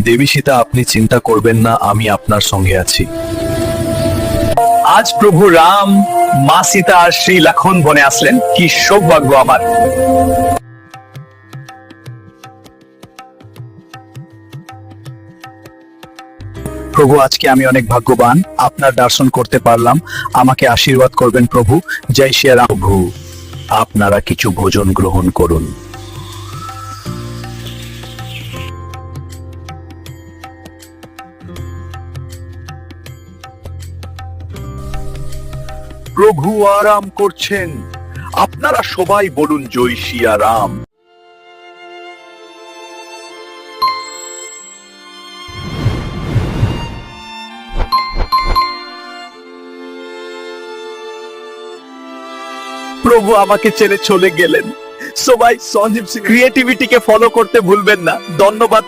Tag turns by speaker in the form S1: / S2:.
S1: দেবী সীতা, আপনি চিন্তা করবেন না, আমি আপনার সঙ্গে আছি।
S2: আজ প্রভু রাম, মা সীতা আর শ্রী লক্ষণ বনে আসলেন, কি সৌভাগ্য আমার।
S1: প্রভু, আজকে আমি অনেক ভাগ্যবান, আপনার দর্শন করতে পারলাম। আমাকে আশীর্বাদ করবেন প্রভু। জয় শ্রী রাম। প্রভু, আপনারা কিছু ভোজন গ্রহণ করুন। প্রভু আরাম করছেন, আপনারা সবাই বলুন জয় শ্রী রাম। প্রভু আমাকে ছেড়ে চলে গেলেন। সবাই সঞ্জীব ক্রিয়েটিভিটিকে ফলো করতে ভুলবেন না। ধন্যবাদ।